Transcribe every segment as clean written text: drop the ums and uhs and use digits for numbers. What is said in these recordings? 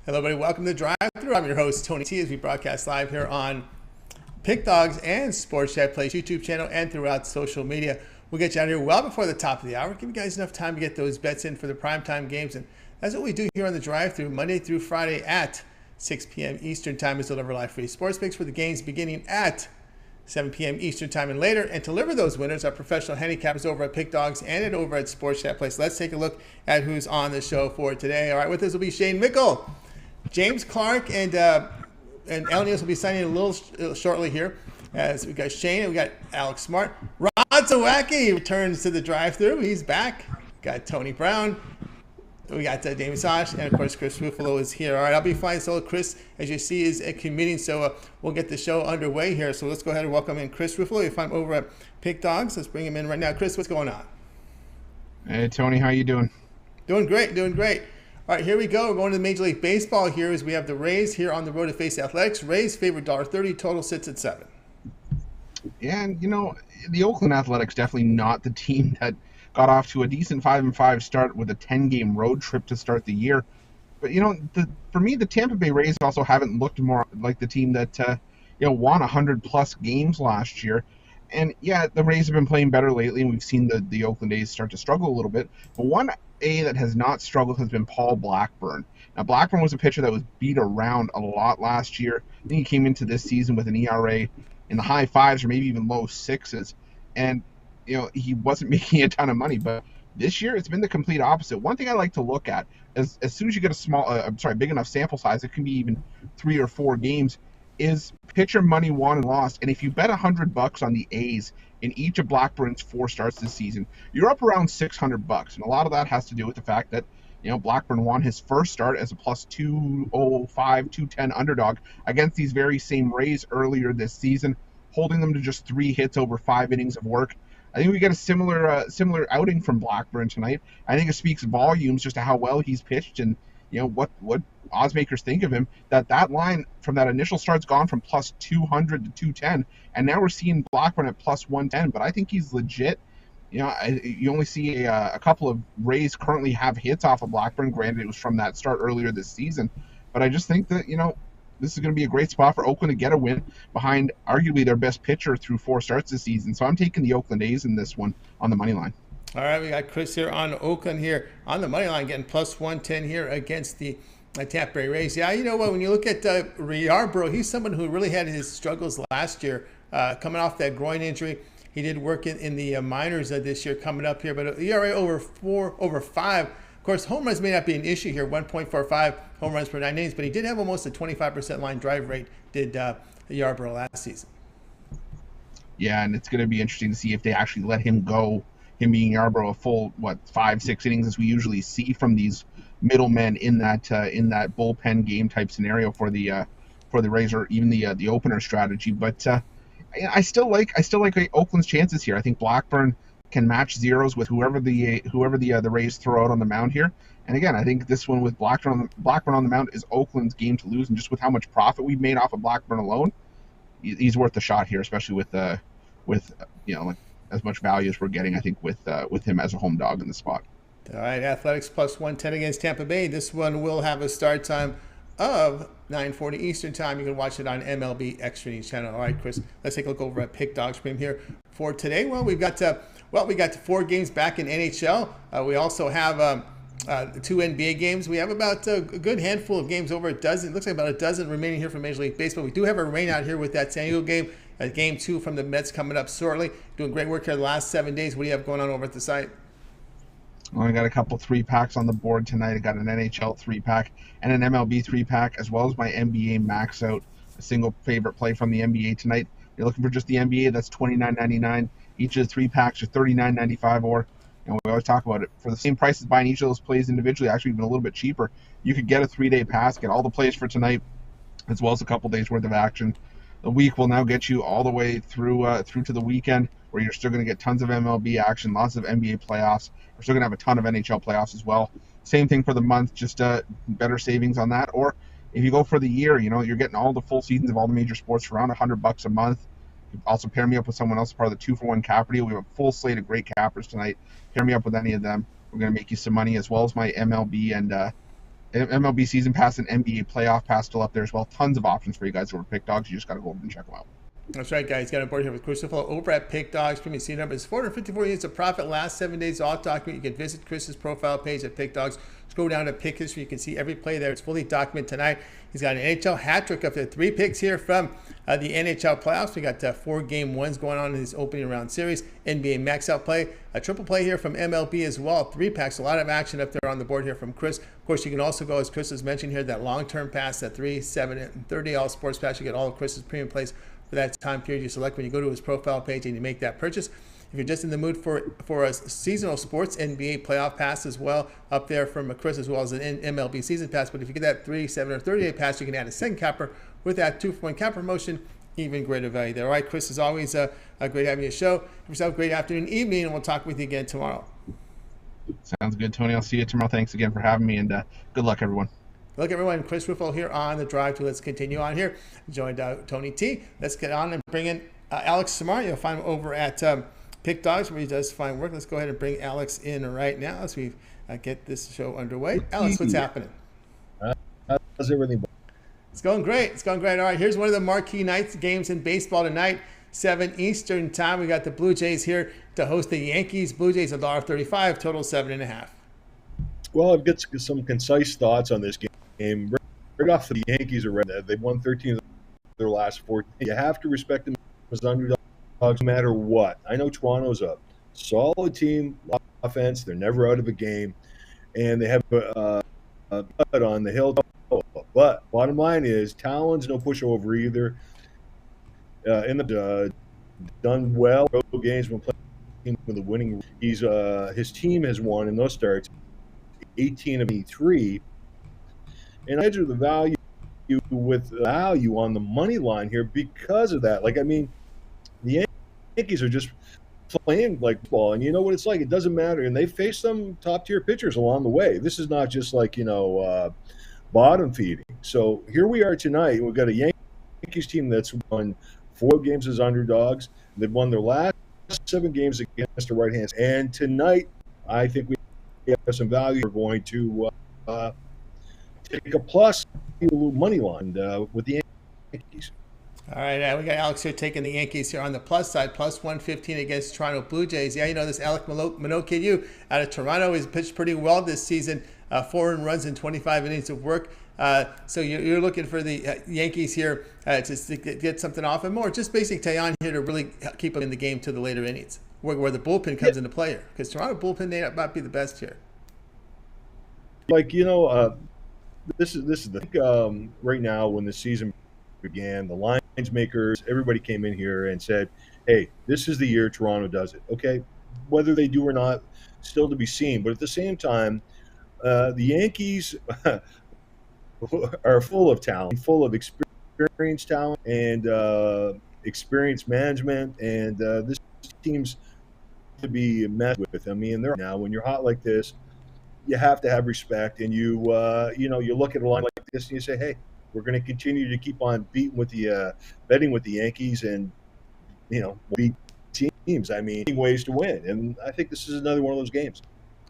Hello, everybody. Welcome to Drive Thru. I'm your host, Tony T, as we broadcast live here on Pick Dogs and Sports Chat Plays YouTube channel and throughout social media. We'll get you out here well before the top of the hour. Give you guys enough time to get those bets in for the primetime games. And that's what we do here on the Drive Thru, Monday through Friday at 6 p.m. Eastern Time, is deliver live free sports picks for the games beginning at 7 p.m. Eastern Time and later, and deliver those winners are professional handicappers over at Pick Dogs and over at Sports Chat Place. Let's take a look at who's on the show for today. All right, with us will be Shane Mickle, James Clark, and Ninos will be signing a little shortly here. As we got Shane and we got Alex Smart. Ron Zawacky returns to the drive-thru. He's back. Got Tony Brown. We got Damian Sosh, and of course Chris Ruffolo is here. All right, I'll be flying solo. Chris, as you see, is committing, so we'll get the show underway here. So let's go ahead and welcome in Chris Ruffolo. You'll find him over at Pick Dogs. Let's bring him in right now. Chris, what's going on? Hey Tony, how you doing? Doing great, doing great. All right, here we go. We're going to Major League Baseball here as we have the Rays here on the road to face the Athletics. Rays favorite $1.30, total sits at 7. Yeah, and the Oakland Athletics definitely not the team that got off to a decent 5-5 start with a 10-game road trip to start the year. But for me, the Tampa Bay Rays also haven't looked more like the team that won 100+ games last year. And yeah, the Rays have been playing better lately, and we've seen the Oakland A's start to struggle a little bit. But one A that has not struggled has been Paul Blackburn. Now, Blackburn was a pitcher that was beat around a lot last year. I think he came into this season with an ERA in the high 5s or maybe even low 6s. And, he wasn't making a ton of money. But this year, it's been the complete opposite. One thing I like to look at, as soon as you get a big enough sample size, it can be even 3 or 4 games, is pitcher money won and lost. And if you bet $100 on the A's in each of Blackburn's 4 starts this season, you're up around $600. And a lot of that has to do with the fact that, Blackburn won his first start as a plus 205, 210 underdog against these very same Rays earlier this season, holding them to just 3 hits over 5 innings of work. I think we get a similar outing from Blackburn tonight. I think it speaks volumes just to how well he's pitched and what oddsmakers think of him, that line from that initial start's gone from plus 200 to 210, and now we're seeing Blackburn at plus 110. But I think he's legit. You only see a couple of Rays currently have hits off of Blackburn. Granted, it was from that start earlier this season, but I just think that this is going to be a great spot for Oakland to get a win behind arguably their best pitcher through 4 starts this season. So I'm taking the Oakland A's in this one on the money line. All right, we got Chris here on Oakland here on the money line, getting plus 110 here against the Tampa Bay Rays. Yeah, you know what? When you look at Yarbrough, he's someone who really had his struggles last year, coming off that groin injury. He did work in the minors this year coming up here, but ERA over 5. Of course, home runs may not be an issue here, 1.45 home runs per 9 innings, but he did have almost a 25% line drive rate, did Yarbrough last season. Yeah, and it's going to be interesting to see if they actually let him go, him being Yarbrough, a full 5-6 innings as we usually see from these middlemen in that bullpen game type scenario for the Rays, or even the opener strategy. But I still like Oakland's chances here. I think Blackburn can match zeros with whoever the Rays throw out on the mound here. And again, I think this one with Blackburn on the mound is Oakland's game to lose. And just with how much profit we've made off of Blackburn alone, he's worth the shot here, especially with as much value as we're getting, I think, with him as a home dog in the spot. All right, Athletics plus 110 against Tampa Bay. This one will have a start time of 9:40 Eastern Time. You can watch it on MLB Extra News channel. All right, Chris, let's take a look over at Pick Dogs Premium here for today. Well, we got 4 games back in NHL. We also have 2 NBA games. We have about a good handful of games, over a dozen. It looks like about a dozen remaining here from Major League Baseball. We do have a rain out here with that San Diego game. Game 2 from the Mets coming up shortly. Doing great work here the last 7 days. What do you have going on over at the site? Well, I got a couple 3-packs on the board tonight. I got an NHL 3-pack and an MLB 3-pack, as well as my NBA max out, a single favorite play from the NBA tonight. You're looking for just the NBA, that's $29.99. Each of the 3-packs are $39.95, or, we always talk about it, for the same price as buying each of those plays individually, actually even a little bit cheaper. You could get a 3-day pass, get all the plays for tonight, as well as a couple days worth of action. The week will now get you all the way through to the weekend, where you're still going to get tons of MLB action, lots of NBA playoffs. We're still going to have a ton of NHL playoffs as well. Same thing for the month, just better savings on that. Or if you go for the year, you're getting all the full seasons of all the major sports for around $100 a month. You also pair me up with someone else, part of the 2-for-1 capper deal. We have a full slate of great cappers tonight. Pair me up with any of them. We're going to make you some money, as well as my MLB and MLB season pass and NBA playoff pass still up there as well. Tons of options for you guys over at Pick Dogs. You just got to go over and check them out. That's right, guys. Got on board here with Chris Ruffolo over at Pick Dogs. Premium seat number is 454 units of profit last 7 days. All document. You can visit Chris's profile page at Pick Dogs. Scroll down to pick history. You can see every play there. It's fully documented tonight. He's got an NHL hat trick up there. 3 picks here from the NHL playoffs. We got 4 game ones going on in this opening round series. NBA max out play. A triple play here from MLB as well. 3 packs. A lot of action up there on the board here from Chris. Of course, you can also go, as Chris has mentioned here, that long-term pass, that 3, 7, and 30 all sports pass. You get all of Chris's premium plays for that time period. You select when you go to his profile page and you make that purchase. If you're just in the mood for a seasonal sports NBA playoff pass as well, up there from Chris, as well as an MLB season pass. But if you get that 3, 7, or 30-day pass, you can add a second capper with that 2-for-1 cap promotion. Even greater value there. All right, Chris, as always, great having you show. Have yourself a great afternoon, evening, and we'll talk with you again tomorrow. Sounds good, Tony. I'll see you tomorrow. Thanks again for having me, and good luck, everyone. Look, everyone, Chris Ruffolo here on the drive to. Let's continue on here. Joined Tony T. Let's get on and bring in Alex Samar. You'll find him over at Pick Dogs, where he does fine work. Let's go ahead and bring Alex in right now as we get this show underway. Alex, what's happening? How's everything? It's going great. It's going great. All right, here's one of the marquee nights games in baseball tonight. 7 Eastern time. We got the Blue Jays here to host the Yankees. Blue Jays $1.35, total 7.5. Well, I've got some concise thoughts on this game. Right off the Yankees are right. They've won 13 of their last 14. You have to respect them as underdogs no matter what. I know Toronto's a solid team, offense. They're never out of a game, and they have a on the hill. But bottom line is, Talon's no pushover either. Done well road games when playing with the winning. His team has won in those starts 18 of 83, and I measure the value with value on the money line here because of that. Like, I mean, the Yankees are just playing like ball, and you know what it's like. It doesn't matter, and they face some top tier pitchers along the way. This is not just like bottom feeding. So here we are tonight. We've got a Yankees team that's won 4 games as underdogs. They've won their last 7 games against the right hands. And tonight, I think we have some value. We're going to take a plus money line with the Yankees. All right, we got Alex here taking the Yankees here on the plus side, plus 115 against Toronto Blue Jays. Yeah, you know this Alec Manoah kid, you out of Toronto, has pitched pretty well this season. 4 earned runs in 25 innings of work. So you're looking for the Yankees here just to get something off him, or just basically Taillon here to really keep him in the game to the later innings, where the bullpen comes into play here. Because Toronto bullpen may not be the best here. Like, this is the thing, right now when the season began, the lines makers, everybody came in here and said, hey, this is the year Toronto does it. Okay, whether they do or not, still to be seen. But at the same time, the Yankees are full of talent, full of experienced talent and experienced management, and this team's to be messed with. I mean, they're now when you're hot like this, you have to have respect, and you look at a line like this and you say, hey, we're going to continue to keep on betting with the Yankees, and beat teams. I mean, ways to win, and I think this is another one of those games.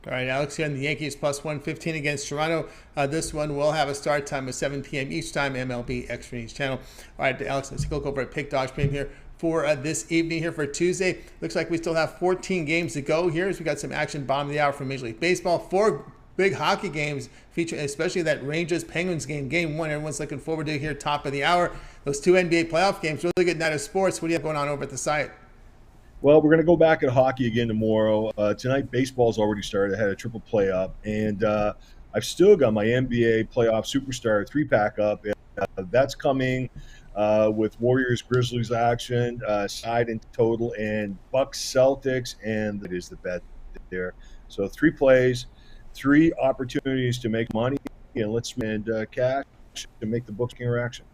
All right, Alex here on the Yankees plus 115 against Toronto. This one will have a start time of 7 p.m. each time, MLB Extra Innings channel. All right, Alex, let's go over at Pick Dogs Premium here for this evening here for Tuesday. Looks like we still have 14 games to go here as we got some action bottom of the hour from Major League Baseball. 4 big hockey games featuring especially that Rangers-Penguins game 1. Everyone's looking forward to here top of the hour. Those 2 NBA playoff games, really good night of sports. What do you have going on over at the site? Well, we're going to go back at hockey again tomorrow. Tonight, baseball's already started. I had a triple play up, and I've still got my NBA playoff superstar 3-pack up. That's coming with Warriors Grizzlies action, side and total, and Bucks Celtics, and that is the bet there. So 3 plays, 3 opportunities to make money, and let's spend cash to make the books interaction.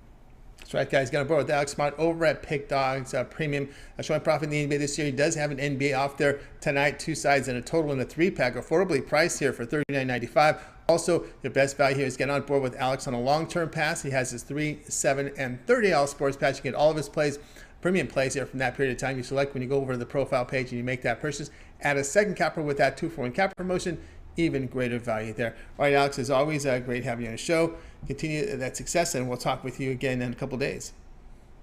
That's right, guys. Got a board with Alex Smart over at Pick Dogs Premium. Showing profit in the NBA this year. He does have an NBA off there tonight. 2 sides and a total in a 3-pack. Affordably priced here for $39.95. Also, your best value here is getting on board with Alex on a long-term pass. He has his 3, 7, and 30 all sports pass. You get all of his plays, premium plays here from that period of time. You select when you go over to the profile page and you make that purchase. Add a second capper with that 2-for-1 cap promotion. even greater value there. All right, Alex, as always, great having you on the show. Continue that success, and we'll talk with you again in a couple days.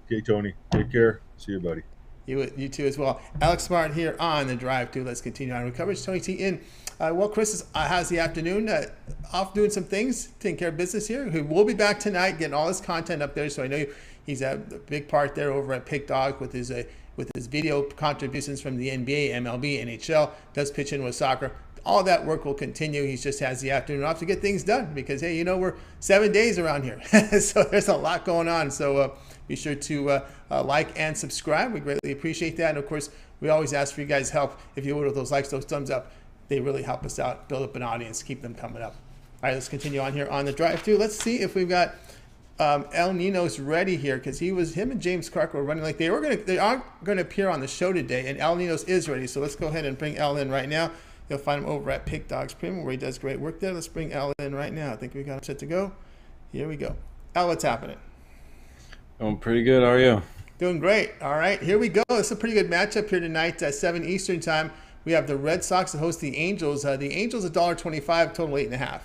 Okay, Tony. Take care. See you, buddy. You too as well. Alex Smart here on The Drive Thru. Let's continue on with coverage. Tony T in. Well, Chris has the afternoon off doing some things, taking care of business here. He will be back tonight, getting all his content up there. So I know he's a big part there over at Pick Dog with his video contributions from the NBA, MLB, NHL. Does pitch in with soccer. All that work will continue. He just has the afternoon off to get things done because, hey, you know, we're 7 days around here. So there's a lot going on. So be sure to like and subscribe. We greatly appreciate that. And, of course, we always ask for you guys' help. If you would, with those likes, those thumbs up, they really help us out, build up an audience, keep them coming up. All right, let's continue on here on The Drive Thru. Let's see if we've got El Ninos ready here because him and James Clark were running like they are going to appear on the show today, and El Ninos is ready. So let's go ahead and bring El in right now. You'll find him over at Pick Dogs Premium where he does great work there. Let's bring El in right now. I think we got him set to go. Here we go. El, what's happening? I'm pretty good. How are you? Doing great. All right, here we go. It's a pretty good matchup here tonight at 7 Eastern time. We have the Red Sox that host the Angels. The Angels $1.25, total 8.5.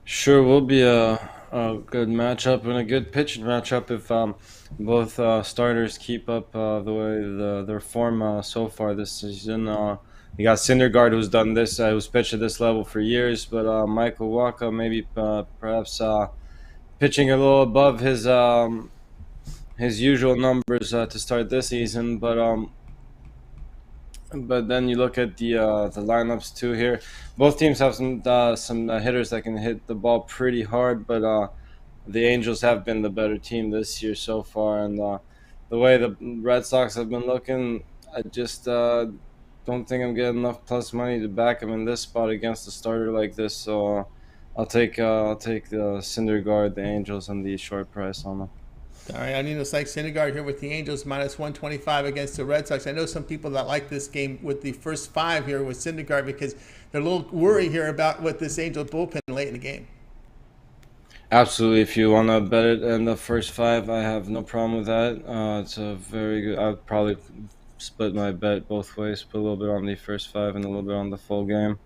Sure, will be a good matchup and a good pitching matchup if both starters keep up the way their form so far this season. You got Syndergaard, who's done this, who's pitched at this level for years, but Michael Wacha maybe perhaps pitching a little above his usual numbers to start this season. But then you look at the lineups too here. Both teams have some hitters that can hit the ball pretty hard, but the Angels have been the better team this year so far. And the way the Red Sox have been looking, I just don't think I'm getting enough plus money to back him in this spot against a starter like this. So I'll take the Syndergaard, the Angels, and the short price on them. All right, I need to like Syndergaard here with the Angels minus 125 against the Red Sox. I know some people that like this game with the first 5 here with Syndergaard because they're a little worried here about what this Angel bullpen late in the game. Absolutely. If you want to bet it in the first 5, I have no problem with that. It's a very good. I would probably split my bet both ways, put a little bit on the first 5 and a little bit on the full game.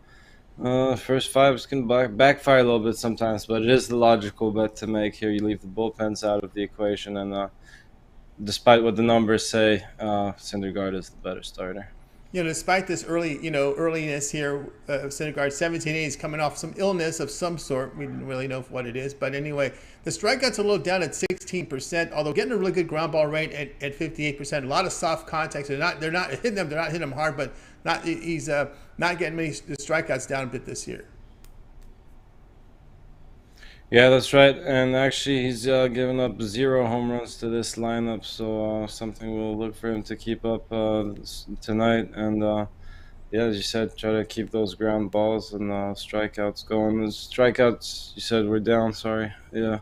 First 5 can backfire a little bit sometimes, but it is the logical bet to make here. You leave the bullpens out of the equation, and despite what the numbers say, Syndergaard is the better starter. You know, despite this earliness here of Syndergaard, 17 innings coming off some illness of some sort. We didn't really know what it is, but anyway, the strikeouts are a little down at 16%. Although getting a really good ground ball rate at 58%. A lot of soft contacts. They're not hitting them. They're not hitting them hard, but he's not getting many strikeouts down a bit this year. Yeah, that's right. And actually, he's given up 0 home runs to this lineup, so something we'll look for him to keep up tonight. And yeah, as you said, try to keep those ground balls and strikeouts going. The strikeouts, you said, were down. Sorry. Yeah.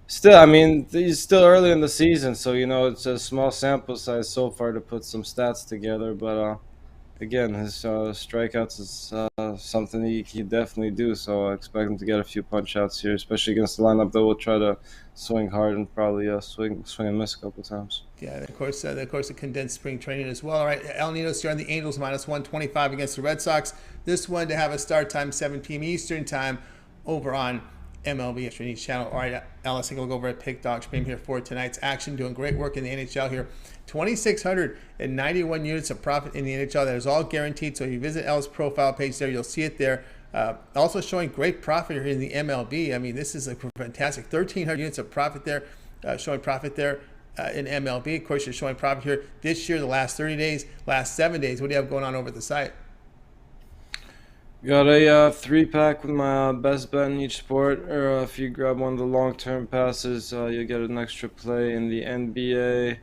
Still, I mean, he's still early in the season, so it's a small sample size so far to put some stats together. But again, his strikeouts is something he definitely do. So I expect him to get a few punch outs here, especially against the lineup that will try to swing hard and probably swing and miss a couple times. Yeah, of course, the condensed spring training as well. All right, El Ninos here on the Angels minus 125 against the Red Sox. This one to have a start time 7 p.m. Eastern time over on MLB Streaming Channel. All right, Alice, take a look over at Pick Dogs Premium here for tonight's action. Doing great work in the NHL here. 2,691 units of profit in the NHL. That is all guaranteed. So if you visit L's profile page there, you'll see it there. Also showing great profit here in the MLB. I mean, this is a fantastic 1,300 units of profit there, showing profit there in MLB. Of course, you're showing profit here this year, the last 30 days, last 7 days. What do you have going on over at the site? Got a 3-pack with my best bet in each sport, or if you grab one of the long-term passes, you get an extra play in the NBA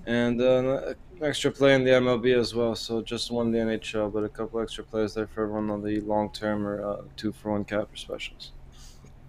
and an extra play in the MLB as well. So just one in the NHL, but a couple extra plays there for everyone on the long-term or 2-for-1 capper specials.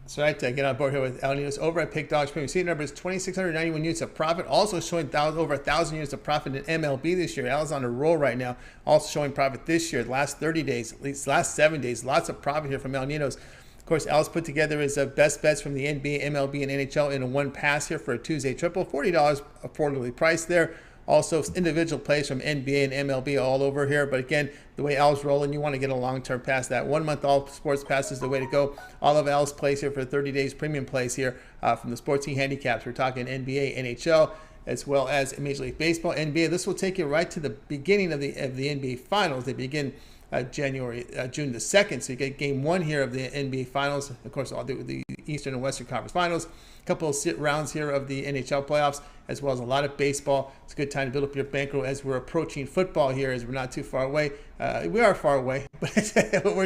That's right. Get on board here with El Ninos over at Pick Dogs Premium. See numbers 2,691 units of profit. Also showing over 1,000 units of profit in MLB this year. Al's on a roll right now. Also showing profit this year, the last 30 days, at least last 7 days. Lots of profit here from El Ninos. Of course, Al's put together his best bets from the NBA, MLB, and NHL in one pass here for a Tuesday triple. $40 affordably priced there. Also, individual plays from NBA and MLB all over here. But again, the way Al's rolling, you want to get a long-term pass. That 1 month all sports pass is the way to go. All of Al's plays here for 30 days premium plays here from the Sports Team Handicaps. We're talking NBA, NHL, as well as Major League Baseball, NBA. This will take you right to the beginning of the NBA Finals. They begin June the 2nd. So you get game 1 here of the NBA Finals. Of course, I'll do the Eastern and Western Conference Finals. A couple of rounds here of the NHL playoffs, as well as a lot of baseball. It's a good time to build up your bankroll as we're approaching football here, as we're not too far away. We are far away, but I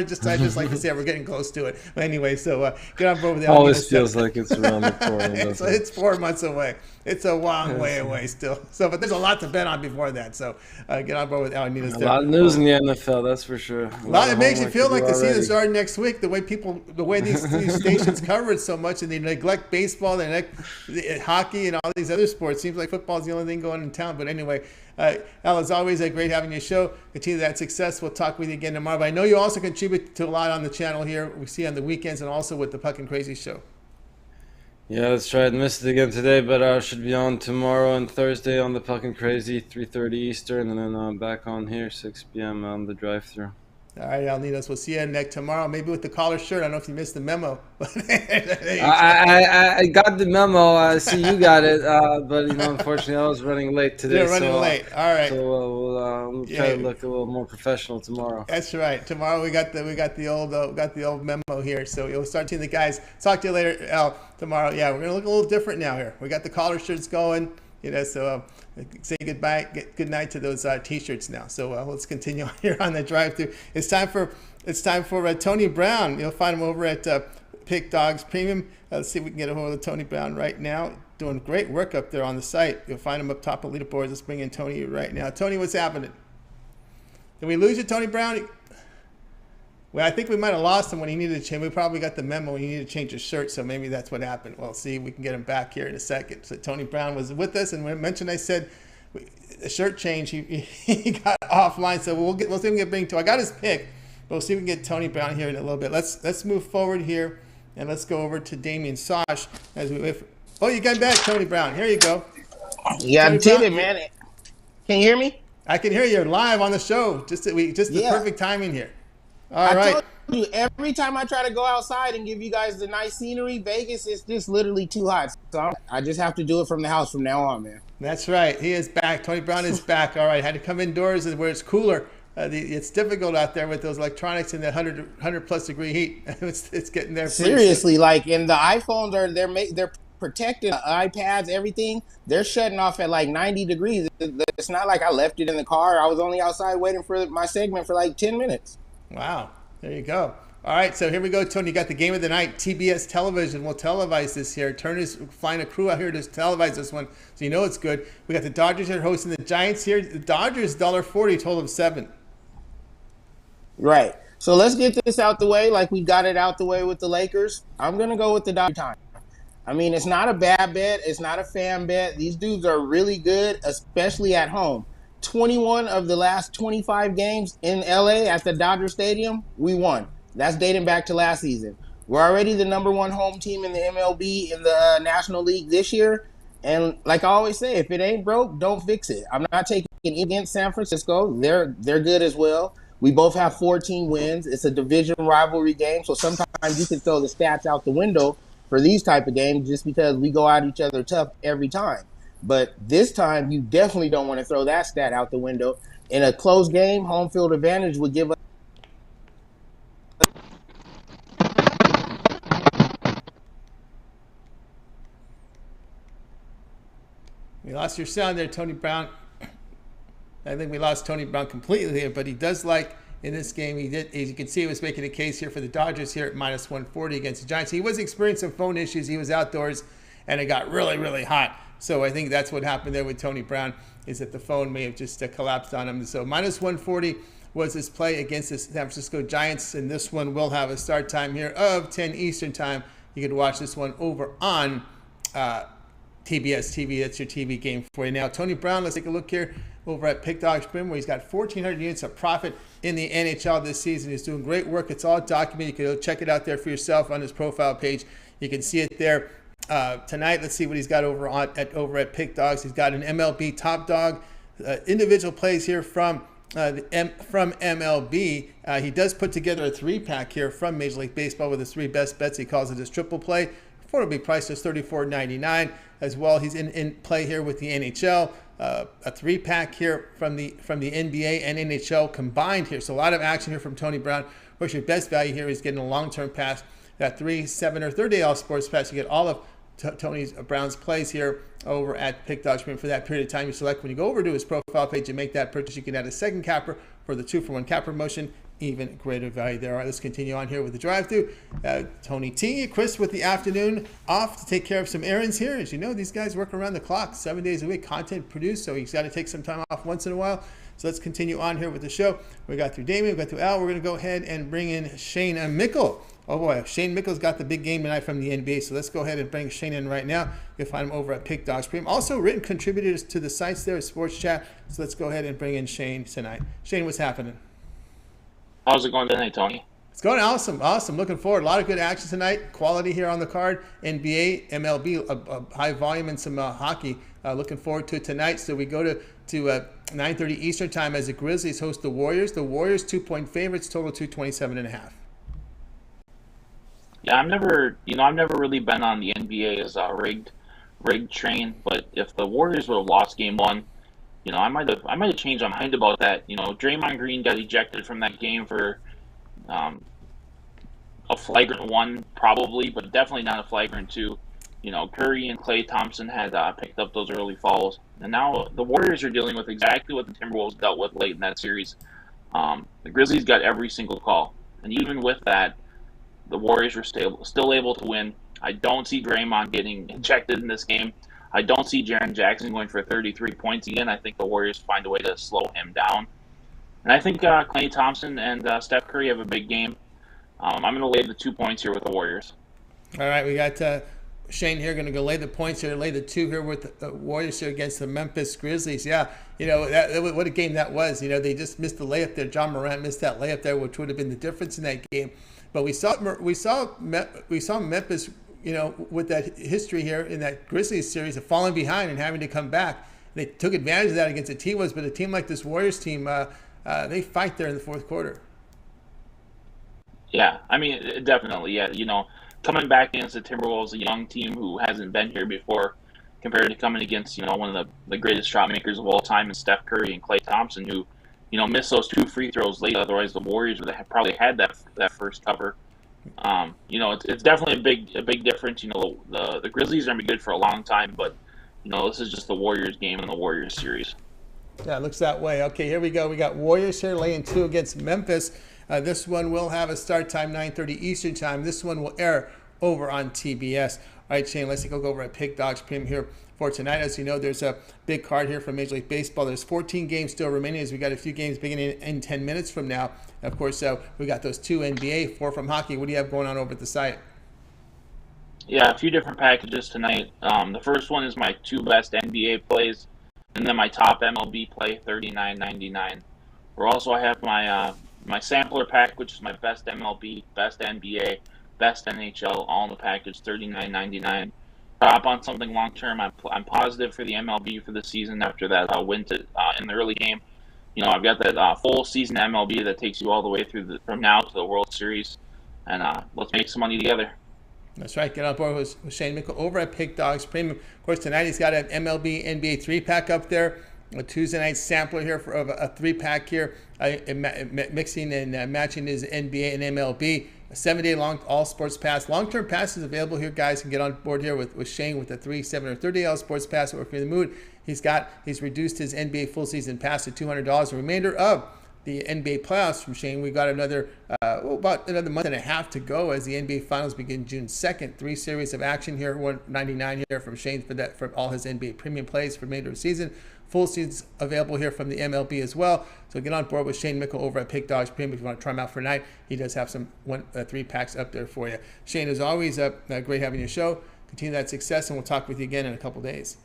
just like to say we're getting close to it. But anyway, so get on board with the always feels like it's around the corner. It's 4 months away. It's a long way away still. So, but there's a lot to bet on before that. So get on board with Al and Ninos. A lot of news in the NFL, that's for sure. A lot. It makes you feel like the season started next week. The way these stations cover it so much, and they neglect baseball, they neglect hockey, and all these other sports. Seems like football is the only thing going in town. But anyway, Al, as always, great having you show. Continue that success. We'll talk with you again tomorrow. But I know you also contribute to a lot on the channel here. We see on the weekends and also with the Puck and Crazy show. Yeah, let's try it. Missed it again today, but should be on tomorrow and Thursday on the Puck and Crazy, 3:30 Eastern, and then back on here, 6 p.m. on the drive-through. All right, Al Ninos. We'll see you next tomorrow, maybe with the collar shirt. I don't know if you missed the memo. I got the memo. I see you got it, but unfortunately, I was running late today. You're running late. All right. So we'll try to look a little more professional tomorrow. That's right. Tomorrow we got the old memo here. So you'll start seeing the guys. Talk to you later, Al. Tomorrow, yeah, we're gonna look a little different now here. We got the collar shirts going. So say goodbye, good night to those T-shirts now. So let's continue on here on the drive-thru. It's time for Tony Brown. You'll find him over at Pick Dogs Premium. Let's see if we can get a hold of Tony Brown right now. Doing great work up there on the site. You'll find him up top of leaderboards. Let's bring in Tony right now. Tony, what's happening? Did we lose you, Tony Brown? Well, I think we might have lost him when he needed to change. We probably got the memo when he needed to change his shirt, so maybe that's what happened. Well, see, we can get him back here in a second. So Tony Brown was with us, and when I mentioned, I said the shirt change, he got offline. So we'll see if we can get Bing to. I got his pick, but we'll see if we can get Tony Brown here in a little bit. Let's move forward here, and let's go over to Damian Sosh as we wait. Oh, you got back, Tony Brown. Here you go. Yeah, I did it, man. Can you hear me? I can hear you live on the show. Just the perfect timing here. All right. I told you, every time I try to go outside and give you guys the nice scenery, Vegas is just literally too hot. So I just have to do it from the house from now on, man. That's right. He is back. Tony Brown is back. All right. Had to come indoors where it's cooler. It's difficult out there with those electronics in the 100 plus degree heat. It's getting there. Seriously, like, and the iPhones they're protecting the iPads, everything. They're shutting off at like 90 degrees. It's not like I left it in the car. I was only outside waiting for my segment for like 10 minutes. Wow. There you go. All right, so here we go, Tony. You got the game of the night. TBS Television will televise this here. Turner's flying a crew out here to televise this one, so you know it's good. We got the Dodgers here hosting the Giants here. The Dodgers, $1.40, total of 7. Right. So let's get this out the way like we got it out the way with the Lakers. I'm going to go with the Dodgers time. I mean, it's not a bad bet. It's not a fan bet. These dudes are really good, especially at home. 21 of the last 25 games in LA at the Dodger Stadium, we won. That's dating back to last season. We're already the #1 home team in the MLB in the National League this year. And like I always say, if it ain't broke, don't fix it. I'm not taking it against San Francisco. They're good as well. We both have 14 wins. It's a division rivalry game, so sometimes you can throw the stats out the window for these type of games just because we go at each other tough every time. But this time, you definitely don't want to throw that stat out the window. In a close game, home field advantage would give us. We lost your sound there, Tony Brown. I think we lost Tony Brown completely here, but he does like in this game. He did, as you can see, he was making a case here for the Dodgers here at -140 against the Giants. He was experiencing some phone issues. He was outdoors, and it got really, really hot. So I think that's what happened there with Tony Brown, is that the phone may have just collapsed on him. So -140 was his play against the San Francisco Giants, and this one will have a start time here of 10 Eastern time. You could watch this one over on TBS TV. That's your TV game for you. Now, Tony Brown, let's take a look here over at Pick Dogs Premium, where he's got 1,400 units of profit in the NHL this season. He's doing great work. It's all documented. You can go check it out there for yourself on his profile page. You can see it there. Tonight, let's see what he's got over at Pick Dogs. He's got an MLB top dog individual plays here from MLB. He does put together a 3-pack here from Major League Baseball with his 3 best bets. He calls it his triple play. For it'll be priced as $34.99 as well. He's in play here with the NHL. A 3-pack here from the NBA and NHL combined here. So a lot of action here from Tony Brown. Of course, your best value here is getting a long-term pass. That 3, 7, or 30-day all sports pass. You get all of Tony Brown's plays here over at Pick Dodge Premium for that period of time. You select when you go over to his profile page and make that purchase. You can add a second capper for the 2-for-1 cap promotion. Even greater value there. All right, let's continue on here with the drive-through. Tony T, Chris with the afternoon off to take care of some errands here. As you know, these guys work around the clock, 7 days a week, content produced, so he's got to take some time off once in a while. So let's continue on here with the show. We got through Damian, we got through Al. We're going to go ahead and bring in Shane and Mickle. Oh boy, Shane Mickle's got the big game tonight from the NBA, so let's go ahead and bring Shane in right now. You can find him over at Pick Dodge Premium. Also written contributors to the sites there at Sports Chat. So let's go ahead and bring in Shane tonight. Shane, what's happening? How's it going tonight, Tony? It's going awesome. Awesome. Looking forward. A lot of good action tonight. Quality here on the card. NBA, MLB, a high volume and some hockey. Looking forward to it tonight. So we go to 9:30 Eastern time as the Grizzlies host the Warriors. The Warriors 2-point favorites, total 227.5. Yeah, I've never really been on the NBA as a rigged train. But if the Warriors would have lost Game 1, I might have changed my mind about that. Draymond Green got ejected from that game for a flagrant 1, probably, but definitely not a flagrant 2. Curry and Klay Thompson had picked up those early fouls, and now the Warriors are dealing with exactly what the Timberwolves dealt with late in that series. The Grizzlies got every single call, and even with that, the Warriors were still able to win. I don't see Draymond getting ejected in this game. I don't see Jaren Jackson going for 33 points again. I think the Warriors find a way to slow him down. And I think Klay Thompson and Steph Curry have a big game. I'm going to lay the 2 points here with the Warriors. All right, we got Shane here going to go lay the points here, lay the 2 here with the Warriors here against the Memphis Grizzlies. Yeah, what a game that was. They just missed the layup there. John Morant missed that layup there, which would have been the difference in that game. But we saw Memphis, with that history here in that Grizzlies series of falling behind and having to come back. They took advantage of that against the T-Wolves, but a team like this Warriors team, they fight there in the fourth quarter. Yeah, I mean, definitely. Yeah, coming back against the Timberwolves, a young team who hasn't been here before, compared to coming against, one of the greatest shot makers of all time, and Steph Curry and Klay Thompson, who, missed those 2 free throws late. Otherwise, the Warriors would have probably had that first cover. It's definitely a big difference. The Grizzlies are going to be good for a long time, but, this is just the Warriors game and the Warriors series. Yeah, it looks that way. Okay, here we go. We got Warriors here laying 2 against Memphis. This one will have a start time 9:30 Eastern time. This one will air over on TBS. All right, Shane, let's go over at Pick Dodge Premium here for tonight. As you know, there's a big card here from Major League Baseball. There's 14 games still remaining as we got a few games beginning in 10 minutes from now. And of course, we got those 2 NBA, 4 from hockey. What do you have going on over at the site? Yeah, a few different packages tonight. The first one is my 2 best NBA plays, and then my top MLB play, $39.99. Or also I have my sampler pack, which is my best MLB, best NBA, best NHL, all in the package, $39.99. Up on something long term. I'm positive for the MLB for the season after that win in the early game. I've got that full season MLB that takes you all the way through from now to the World Series, and let's make some money together. That's right. Get on board with Shane Mickle over at Pick Dogs Premium. Of course, tonight he's got an MLB NBA 3-pack up there. A Tuesday night sampler here for a 3-pack here, mixing and matching his NBA and MLB. A 7-day long all sports pass. Long-term passes available here, guys. Can get on board here with Shane with the 3, 7, or 30-day all sports pass. Or if you're in the mood, he's reduced his NBA full season pass to $200. The remainder of the NBA playoffs from Shane, we got about another month and a half to go as the NBA finals begin June 2nd. 3 series of action here, $199 here from Shane for all his NBA premium plays for the remainder of the season. Full seasons available here from the MLB as well. So get on board with Shane Mickle over at Pick Dogs Premium if you want to try him out for a night. He does have some 3-packs up there for you. Shane, as always, great having your show. Continue that success, and we'll talk with you again in a couple days.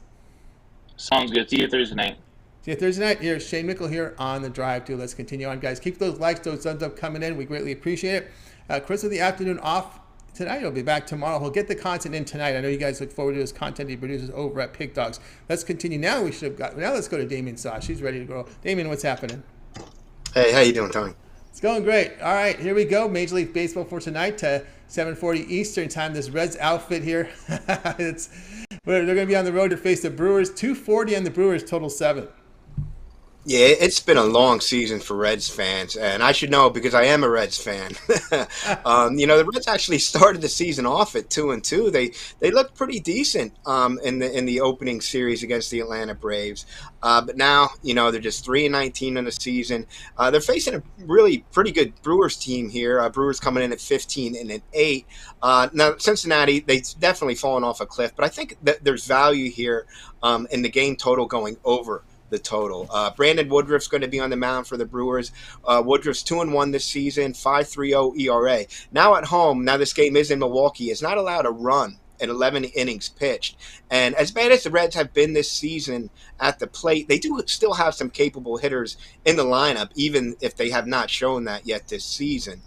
Sounds good. See you Thursday night. See you Thursday night. Here's Shane Mickle here on the Drive To. Let's continue on, guys. Keep those likes, those thumbs up coming in. We greatly appreciate it. Chris with the afternoon off tonight. He'll be back tomorrow. He'll get the content in tonight. I know you guys look forward to his content he produces over at Pick Dogs. Let's continue. Now let's go to Damian Sosh. He's ready to go. Damian, what's happening? Hey, how you doing, Tony? It's going great. All right, here we go. Major League Baseball for tonight to 7:40 Eastern time. This Reds outfit here, they're going to be on the road to face the Brewers. 240 on the Brewers, total 7. Yeah, it's been a long season for Reds fans, and I should know because I am a Reds fan. The Reds actually started the season off at 2-2. They looked pretty decent in the opening series against the Atlanta Braves, but now they're just 3-19 in the season. They're facing a really pretty good Brewers team here. Brewers coming in at 15-8. Now Cincinnati, they've definitely fallen off a cliff, but I think that there's value here in the game total going over the total. Brandon Woodruff's going to be on the mound for the Brewers. Woodruff's 2-1 this season, 5.30 ERA. Now at home, now this game is in Milwaukee, is not allowed a run in 11 innings pitched. And as bad as the Reds have been this season at the plate, they do still have some capable hitters in the lineup, even if they have not shown that yet this season.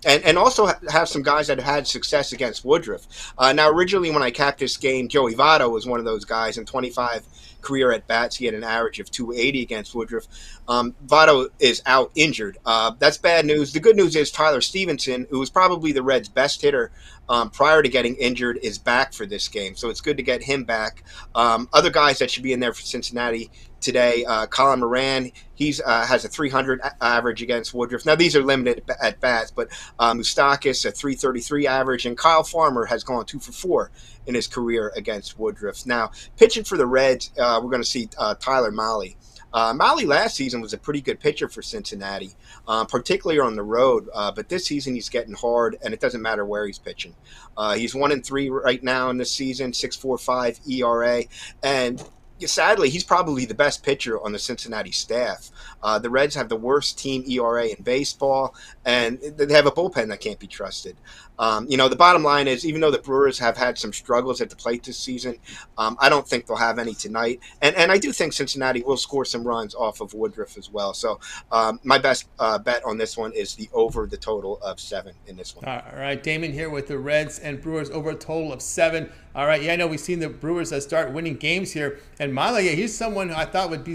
And also have some guys that have had success against Woodruff. Now, originally when I capped this game, Joey Votto was one of those guys. In 25 career at-bats, he had an average of 280 against Woodruff. Votto is out injured. That's bad news. The good news is Tyler Stevenson, who was probably the Reds' best hitter prior to getting injured, is back for this game. So it's good to get him back. Other guys that should be in there for Cincinnati today, Colin Moran, has a 300 average against Woodruff. Now, these are limited at bats, but Moustakis, a 333 average, and Kyle Farmer has gone 2 for 4 in his career against Woodruff. Now, pitching for the Reds, we're going to see Tyler Mahle. Mahle last season was a pretty good pitcher for Cincinnati, particularly on the road. But this season he's getting hard, and it doesn't matter where he's pitching. He's 1-3 right now in this season, 6.45 ERA, and sadly, he's probably the best pitcher on the Cincinnati staff. The Reds have the worst team ERA in baseball, and they have a bullpen that can't be trusted. The bottom line is, even though the Brewers have had some struggles at the plate this season, I don't think they'll have any tonight. And I do think Cincinnati will score some runs off of Woodruff as well. So my best bet on this one is the over the total of 7 in this one. All right, Damon here with the Reds and Brewers over a total of 7. All right, yeah, I know we've seen the Brewers start winning games here, and Mahle, he's someone who I thought would be,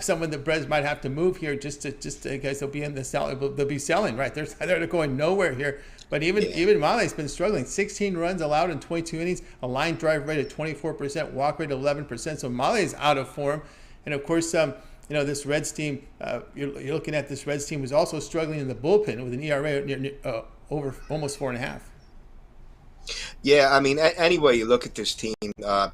someone the Reds might have to move here just to guys they'll be in the sell, they'll be selling, right? They're going nowhere here. But even Mahle's been struggling. 16 runs allowed in 22 innings, a line drive rate of 24%, walk rate of 11%. So Mahle's out of form, and of course, this Reds team. You're looking at this Reds team who's also struggling in the bullpen with an ERA over almost 4.5. Yeah, I mean, any way you look at this team,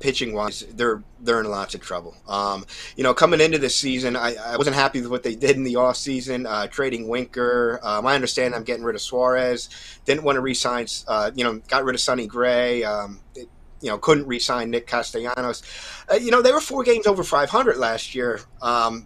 pitching-wise, they're in lots of trouble. Coming into this season, I wasn't happy with what they did in the offseason, trading Winker. I understand I'm getting rid of Suarez. Didn't want to re-sign, got rid of Sonny Gray. Couldn't re-sign Nick Castellanos. They were 4 games over 500 last year. I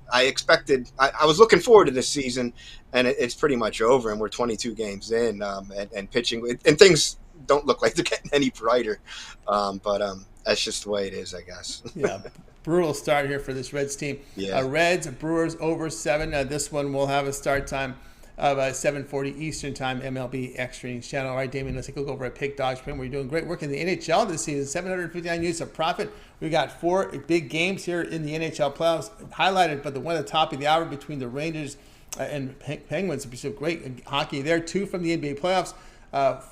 was looking forward to this season, and it's pretty much over, and we're 22 games in, and pitching, and things don't look like they're getting any brighter, but that's just the way it is, I guess. Yeah, brutal start here for this Reds team. Yeah. Reds, Brewers over 7. This one will have a start time of 7:40 Eastern time, MLB Extra Innings channel. All right, Damien, let's take a look over at Pick Dogs. We're doing great work in the NHL this season. 759 units of profit. We got 4 big games here in the NHL playoffs, highlighted by the one at the top of the hour between the Rangers and Penguins. Some great hockey there. 2 from the NBA playoffs.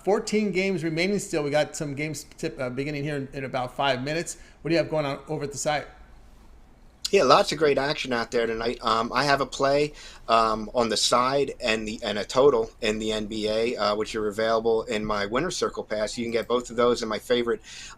14 games remaining still. We got some games beginning here in about 5 minutes. What do you have going on over at the site? Yeah, lots of great action out there tonight. I have a play on the side and a total in the NBA, which are available in my Winner's Circle Pass. You can get both of those in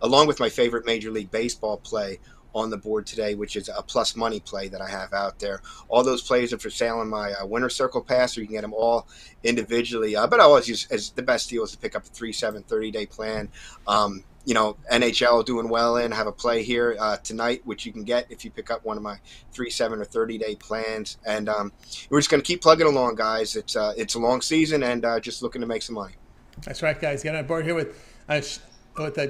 along with my favorite Major League Baseball play on the board today, which is a plus money play that I have out there. All those plays are for sale in my Winner's Circle Pass, or you can get them all individually. But I always use as the best deal is to pick up a 3-7 30-day plan. NHL doing well in. Have a play here tonight, which you can get if you pick up one of my 3-7 or 30-day plans. And we're just going to keep plugging along, guys. It's a long season, and just looking to make some money. That's right, guys. Get on board here with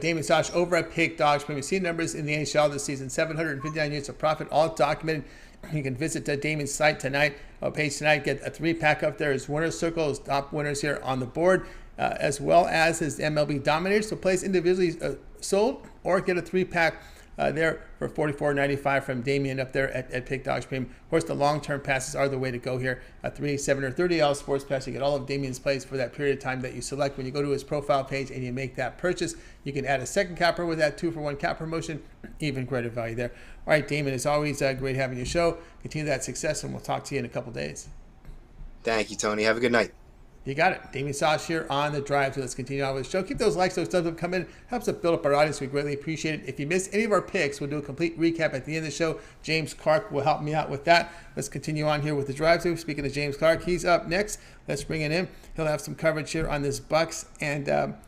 Damian Sosh over at Pick Dogs. We've seen numbers in the NHL this season, 759 units of profit, all documented. You can visit Damian's site tonight, page tonight, get a 3-pack up there. His Winner's Circle, his top winners here on the board. as well as his MLB Dominators. So plays individually sold, or get a 3-pack there for $44.95 from Damian up there at Pick Dogs Premium. Of course, the long-term passes are the way to go here. A $3, $7, or $30 sports pass. You get all of Damian's plays for that period of time that you select. When you go to his profile page and you make that purchase, you can add a second capper with that 2-for-1 cap promotion. Even greater value there. All right, Damian, it's always great having your show. Continue that success, and we'll talk to you in a couple days. Thank you, Tony. Have a good night. You got it. Damian Sosh here on The Drive. So let's continue on with the show. Keep those likes, those thumbs up coming. Helps us build up our audience. We greatly appreciate it. If you missed any of our picks, we'll do a complete recap at the end of the show. James Clark will help me out with that. Let's continue on here with The Drive. So speaking of James Clark, he's up next. Let's bring it in. He'll have some coverage here on this Bucks and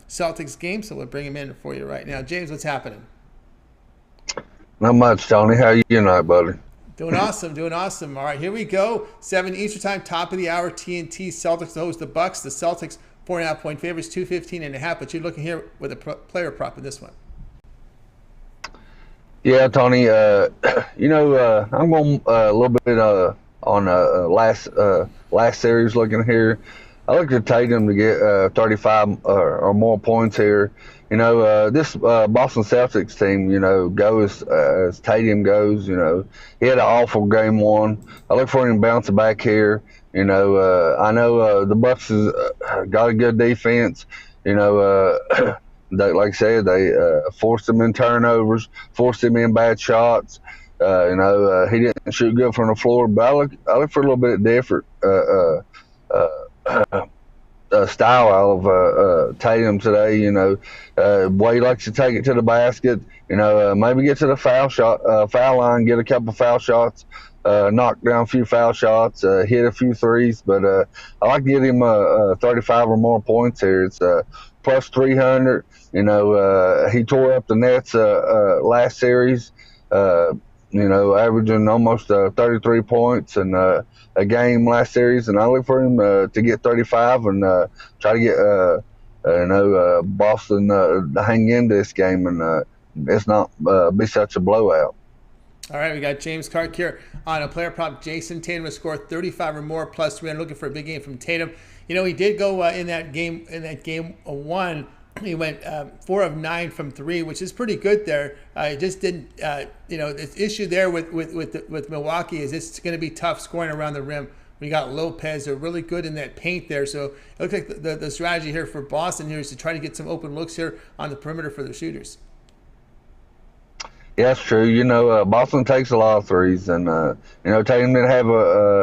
Celtics game. So we'll bring him in for you right now. James, what's happening? Not much, Tony. How you tonight, buddy? Doing awesome, doing awesome. All right, here we go. 7 Eastern time, top of the hour. TNT Celtics to host the Bucks. The Celtics 4.5-point favorites, 215.5. But you're looking here with a player prop in this one. Yeah, Tony. I'm going a little bit on last series. Looking here, I looked at Tatum to get 35 or more points here. This Boston Celtics team, goes as Tatum goes. He had an awful game one. I look for him to bounce back here. I know the Bucks has got a good defense. They, like I said, they forced him in turnovers, forced him in bad shots. He didn't shoot good from the floor, but I look for a little bit different style out of Tatum today. Way he likes to take it to the basket. Maybe get to the foul line, get a couple foul shots, knock down a few foul shots, hit a few threes. But I like to get him 35 or more points here. It's plus 300. He tore up the Nets last series. Averaging almost 33 points and a game last series, and I look for him to get 35 and try to get Boston to hang in this game and it's not be such a blowout. All right, we got James Clark here on a player prop. Jason Tatum to score 35 or more plus 300. Looking for a big game from Tatum. He did go in that game one. He went 4 of 9 from 3, which is pretty good there. He just didn't, the issue there with Milwaukee is it's going to be tough scoring around the rim. We got Lopez. They're really good in that paint there. So it looks like the strategy here for Boston here is to try to get some open looks here on the perimeter for the shooters. Yeah, that's true. Boston takes a lot of threes, and Tatum didn't have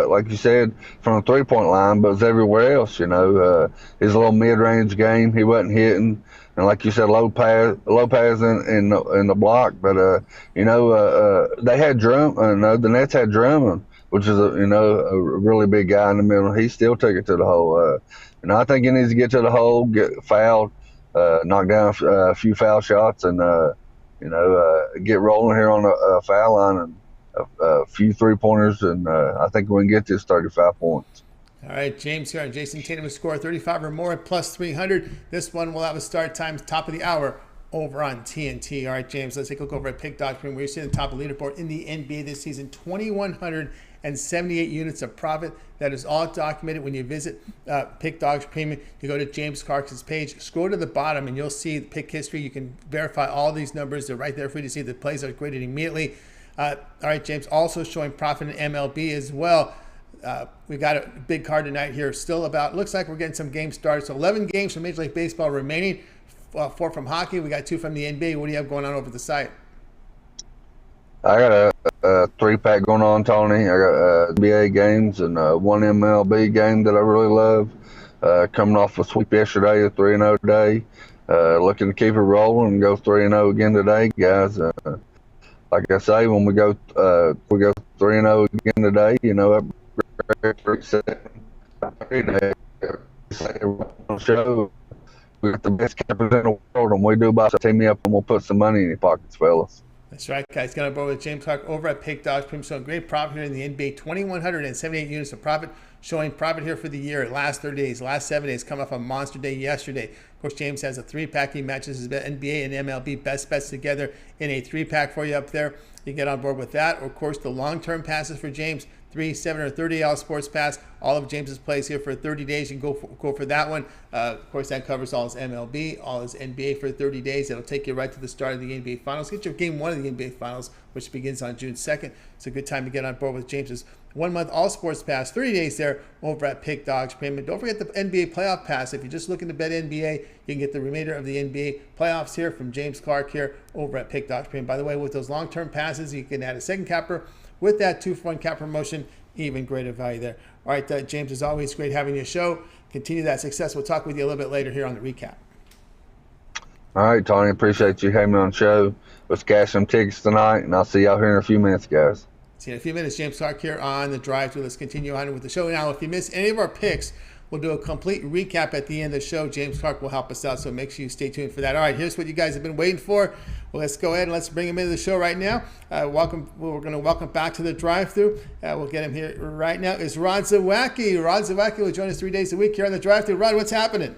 like you said, from the 3-point line, but it was everywhere else. His little mid-range game, he wasn't hitting, and like you said, Lopez in the block. But they had the Nets had Drummond, which is a really big guy in the middle. He still took it to the hole. I think he needs to get to the hole, get fouled, knock down a few foul shots, and get rolling here on a foul line and a few 3-pointers, and I think we can get this 35 points. All right, James here on Jason Tatum to score 35 or more at plus 300. This one will have a start time top of the hour over on TNT. All right, James, let's take a look over at Pick Dogs Premium. We're seeing the top of the leaderboard in the NBA this season, 2,178 units of profit. That is all documented when you visit Pick Dogs Premium. You go to James Clark's page, scroll to the bottom, and you'll see the pick history. You can verify all these numbers. They're right there for you to see. The plays are graded immediately. All right, James, also showing profit in MLB as well. We got a big card tonight here. Still looks like we're getting some games started. So 11 games from Major League Baseball remaining, 4 from hockey. We got 2 from the NBA. What do you have going on over the site? I got a 3-pack going on, Tony. I got NBA games and 1 MLB game that I really love. Coming off a sweep yesterday, a 3-0 day. Looking to keep it rolling and go 3-0 again today, guys. Like I say, when we go 3-0 again today, show we got the best cappers in the world, and we do about to team me up, and we'll put some money in your pockets, fellas. That's right, guys. Got on board with James Clark over at Pick Dogs Premium. So great profit here in the NBA. 2,178 units of profit, showing profit here for the year. Last 30 days, last 7 days, come off a monster day yesterday. Of course, James has a 3-pack. He matches his NBA and MLB best bets together in a 3-pack for you up there. You get on board with that. Of course, the long-term passes for James, 3, 7, or 30 sports pass. All of James's plays here for 30 days. You can go for that one. Of course, that covers all his MLB, all his NBA for 30 days. It'll take you right to the start of the NBA Finals. Get your game 1 of the NBA Finals, which begins on June 2nd. It's a good time to get on board with James's 1-month all sports pass, 30 days there over at Pick Dogs Premium. Don't forget the NBA playoff pass. If you're just looking to bet NBA, you can get the remainder of the NBA playoffs here from James Clark here over at Pick Dogs Premium. By the way, with those long-term passes, you can add a second capper with that 2-for-1 cap promotion. Even greater value there. All right, James, as always, great having you show. Continue that success. We'll talk with you a little bit later here on the recap. All right, Tony, appreciate you having me on the show. Let's cash some tickets tonight, and I'll see y'all here in a few minutes, guys. See you in a few minutes. James Clark here on the drive through. Let's continue on with the show. Now, if you miss any of our picks, we'll do a complete recap at the end of the show. James Clark will help us out, so make sure you stay tuned for that. All right, here's what you guys have been waiting for. Well, let's go ahead and let's bring him into the show right now. We're going to welcome back to the drive-through. We'll get him here right now. It's Rod Zawacky. Rod Zawacky will join us 3 days a week here on the drive-through. Rod, what's happening?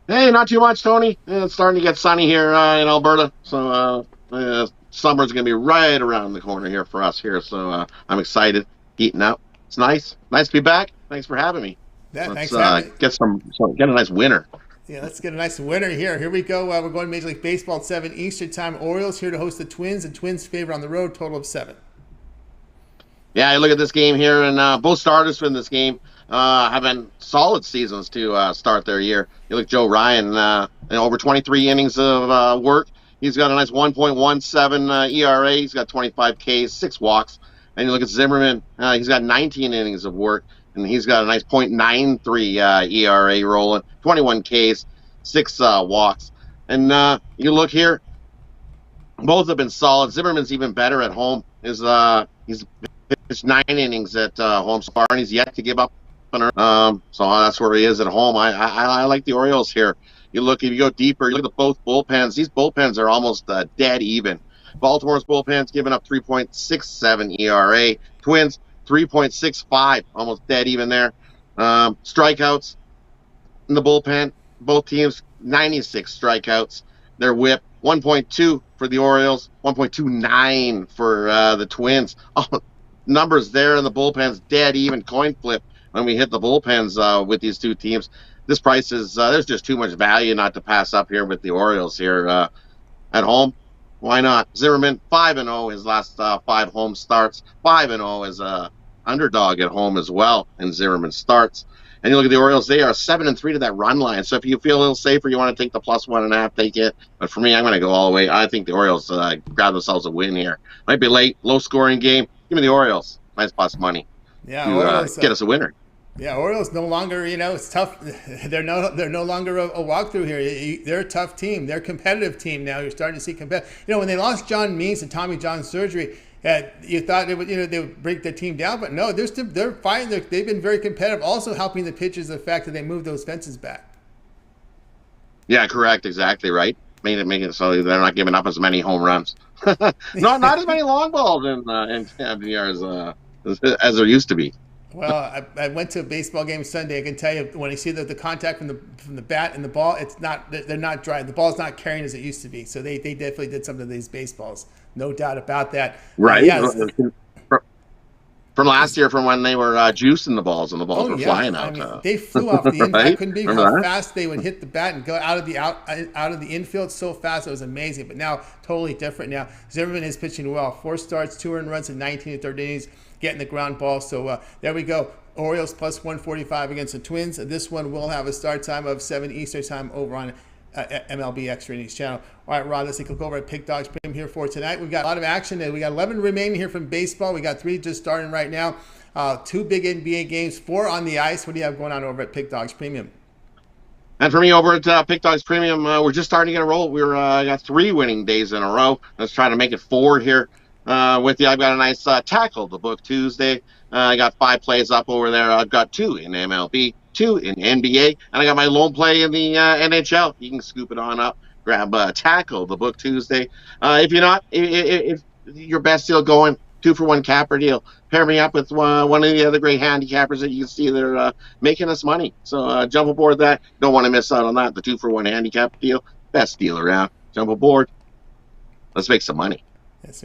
Hey, not too much, Tony. It's starting to get sunny here in Alberta, so summer's going to be right around the corner here for us here. So I'm excited, heating up. It's nice to be back. Thanks for having me. Yeah, let's thanks for having me. Get a nice winner. Yeah, let's get a nice winner here. Here we go. We're going to Major League Baseball at 7 Eastern Time. Orioles here to host the Twins. The Twins favor on the road, total of 7. Yeah, I look at this game here, and both starters from this game have been solid seasons to start their year. You look at Joe Ryan, over 23 innings of work. He's got a nice 1.17 ERA. He's got 25 Ks, 6 walks. And you look at Zimmerman, he's got 19 innings of work, and he's got a nice .93 ERA rolling, 21 Ks, 6 walks. And you look here, both have been solid. Zimmerman's even better at home. He's pitched 9 innings at home so far, and he's yet to give up on her. So that's where he is at home. I like the Orioles here. If you go deeper, you look at both bullpens. These bullpens are almost dead even. Baltimore's bullpen's giving up 3.67 ERA. Twins 3.65, almost dead even there. Strikeouts in the bullpen, both teams 96 strikeouts. Their WHIP 1.2 for the Orioles, 1.29 for the Twins. Numbers there in the bullpens dead even, coin flip when we hit the bullpens with these two teams. This price is there's just too much value not to pass up here with the Orioles here at home. Why not? Zimmerman 5-0 his last 5 home starts. 5-0 as a underdog at home as well in Zimmerman starts. And you look at the Orioles; they are 7-3 to that run line. So if you feel a little safer, you want to take the +1.5, take it. But for me, I'm going to go all the way. I think the Orioles grab themselves a win here. Might be late, low scoring game. Give me the Orioles. Nice plus money. Yeah, to Orioles, get us a winner. Yeah, Orioles no longer, it's tough. They're no longer a walkthrough here. They're a tough team. They're a competitive team now. You're starting to see when they lost John Means to Tommy John surgery, you thought they would break their team down, but no, they're fighting. They've been very competitive. Also helping the pitchers the fact that they moved those fences back. Yeah, correct. Exactly right. Making it so they're not giving up as many home runs. not as many long balls in FDR as there used to be. Well, I went to a baseball game Sunday. I can tell you when I see the contact from the bat and the ball, they're not dry. The ball's not carrying as it used to be. So they definitely did something to these baseballs, no doubt about that. Right. From last year, from when they were juicing the balls and the balls were flying out. I mean, they flew off the infield. Right? I couldn't believe how fast they would hit the bat and go out of the infield so fast. It was amazing. But now, totally different now. Zimmerman is pitching well. 4 starts, 2 earned runs in 19 and 30 innings, getting the ground ball. So there we go. Orioles +145 against the Twins. This one will have a start time of 7 Eastern Time over on MLB Extra Innings channel. All right, Rod, let's take a look over at Pick Dogs Premium here for tonight. We've got a lot of action. We got 11 remaining here from baseball. We got 3 just starting right now. 2 big NBA games, 4 on the ice. What do you have going on over at Pick Dogs Premium? And for me over at Pick Dogs Premium, we're just starting to get a roll. We're got 3 winning days in a row. Let's try to make it 4 here with you. I've got a nice tackle the book Tuesday. I got 5 plays up over there. I've got 2 in MLB, 2 in NBA, and I got my lone play in the NHL. You can scoop it on up, grab tackle the book Tuesday. If you're not, if your best deal going, 2-for-1 capper deal. Pair me up with one of the other great handicappers that you can see they're making us money. So jump aboard that. Don't want to miss out on that. The 2-for-1 handicap deal, best deal around. Jump aboard. Let's make some money.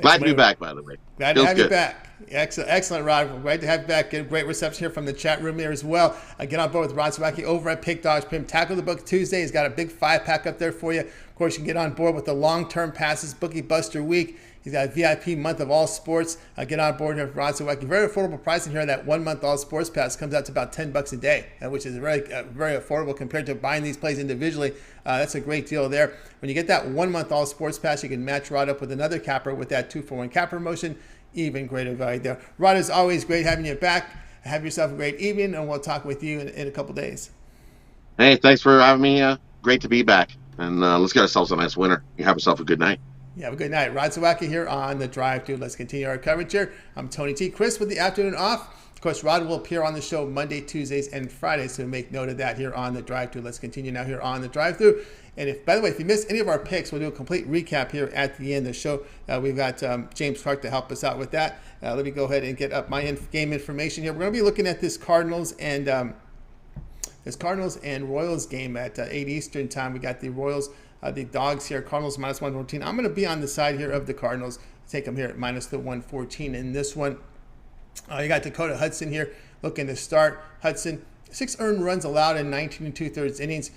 Glad to be back, by the way. Glad to have you back. Excellent, Rod. Great to have you back. Get a great reception here from the chat room here as well. Get on board with Rod Zawacky over at Pick Dogs. Pim Tackle the Book Tuesday. He's got a big 5-pack up there for you. Of course, you can get on board with the long-term passes, Bookie Buster Week. He's got a VIP month of all sports. Get on board here with Rod Zawacky. Very affordable pricing here. That 1 month all sports pass comes out to about $10 a day, which is very affordable compared to buying these plays individually. That's a great deal there. When you get that 1 month all sports pass, you can match Rod up with another capper with that 2-for-1 capper promotion. Even greater value there. Rod, is always great having you back. Have yourself a great evening, and we'll talk with you in a couple days. Hey, thanks for having me. Great to be back. And let's get ourselves a nice winner. You have yourself a good night. Yeah, have a good night. Rod Zawacky here on The Drive Thru. Let's continue our coverage here. I'm Tony T. Chris with the afternoon off. Of course, Rod will appear on the show Monday, Tuesdays, and Fridays, so make note of that here on The Drive Thru. Let's continue now here on The Drive Thru. And if, by the way, if you missed any of our picks, we'll do a complete recap here at the end of the show. We've got James Clark to help us out with that. Let me go ahead and get up my game information here. We're going to be looking at this Cardinals and Royals game at 8 Eastern time. We got the Royals, the Dogs here. Cardinals minus 114. I'm going to be on the side here of the Cardinals. Take them here at minus the 114 in this one. You got Dakota Hudson here looking to start. Hudson, 6 earned runs allowed in 19 2/3 innings.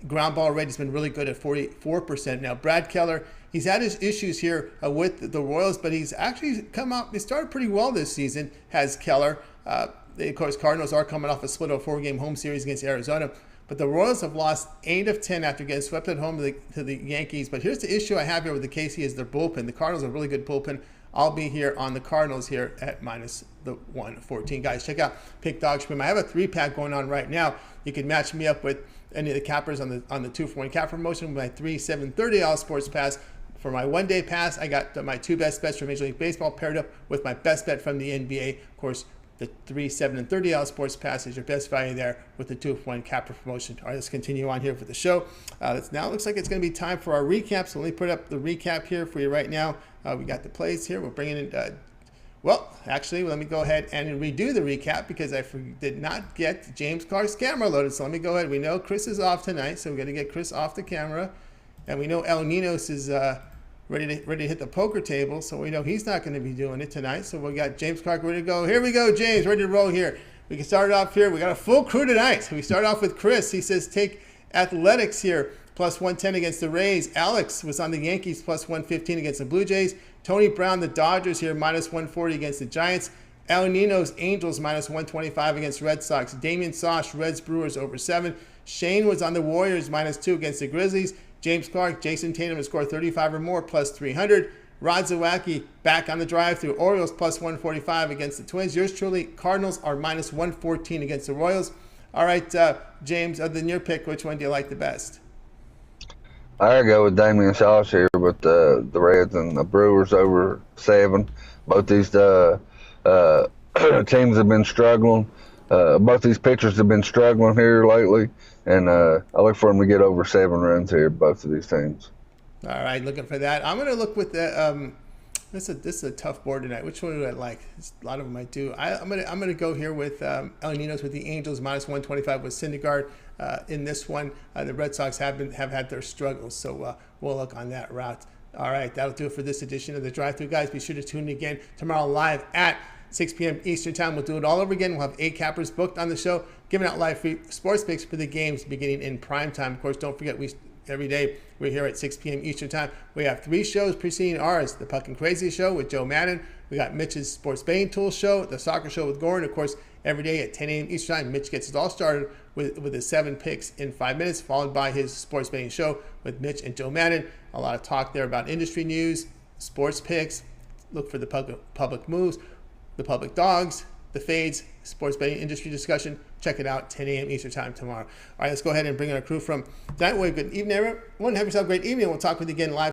Ground ball rate has been really good at 44%. Now, Brad Keller, he's had his issues here with the Royals, but he's actually come out. He started pretty well this season, has Keller. Of course, Cardinals are coming off a split of a 4-game home series against Arizona. But the Royals have lost 8 of 10 after getting swept at home to the Yankees. But here's the issue I have here with the KC is their bullpen. The Cardinals are a really good bullpen. I'll be here on the Cardinals here at minus the 114. Guys, check out Pick Dogs. I have a 3-pack going on right now. You can match me up with any of the cappers on the 2-for-1 cap promotion with my 3, 7, 30 all sports pass. For my 1-day pass, I got my 2 best bets from Major League Baseball paired up with my best bet from the NBA. Of course, the 3, 7, and 30 all sports pass is your best value there with the 2-for-1 capper promotion. All right, let's continue on here for the show. Now it looks like it's going to be time for our recap. So let me put up the recap here for you right now. We got the plays here. We're bringing in well, actually, let me go ahead and redo the recap because I did not get James Clark's camera loaded. So let me go ahead. We know Chris is off tonight, so we're going to get Chris off the camera. And we know Ninos is ready to hit the poker table, so we know he's not going to be doing it tonight. So we got James Clark ready to go. Here we go, James, ready to roll here. We can start off here. We got a full crew tonight. So we start off with Chris. He says take Athletics here, plus 110 against the Rays. Alex was on the Yankees, plus 115 against the Blue Jays. Tony Brown, the Dodgers here, minus 140 against the Giants. Ninos, Angels, minus 125 against Red Sox. Damian Sosh, Reds, Brewers, over 7. Shane was on the Warriors, minus 2 against the Grizzlies. James Clark, Jason Tatum to score 35 or more, plus 300. Rod Zawacky back on the drive-through. Orioles, plus 145 against the Twins. Yours truly, Cardinals are minus 114 against the Royals. All right, James, other than your pick, which one do you like the best? I gotta go with Damian Sosh here with the Reds and the Brewers over 7. Both these teams have been struggling. Both these pitchers have been struggling here lately, and I look for them to get over 7 runs here, both of these teams. All right, looking for that. I'm going to look with the this is a tough board tonight. Which one do I like? A lot of them I do. I'm gonna go here with Ninos with the Angels, minus 125 with Syndergaard. In this one, the Red Sox have had their struggles, so we'll look on that route. All right, that'll do it for this edition of the Drive-Thru. Guys, be sure to tune in again tomorrow live at 6 p.m. Eastern Time. We'll do it all over again. We'll have 8 cappers booked on the show, giving out live free sports picks for the games beginning in prime time. Of course, don't forget, every day we're here at 6 p.m. Eastern Time. We have 3 shows preceding ours. The Puck and Crazy Show with Joe Madden. We got Mitch's Sports Betting Tools Show, the Soccer Show with Gordon. Of course, every day at 10 a.m. Eastern Time, Mitch gets it all started with his 7 picks in 5 minutes, followed by his Sports Betting Show with Mitch and Joe Madden. A lot of talk there about industry news, sports picks. Look for the public moves, the public dogs, the fades, sports betting industry discussion. Check it out, 10 a.m. Eastern Time tomorrow. All right, let's go ahead and bring in our crew from Nightwave. Good evening, everyone. Have yourself a great evening. We'll talk with you again live.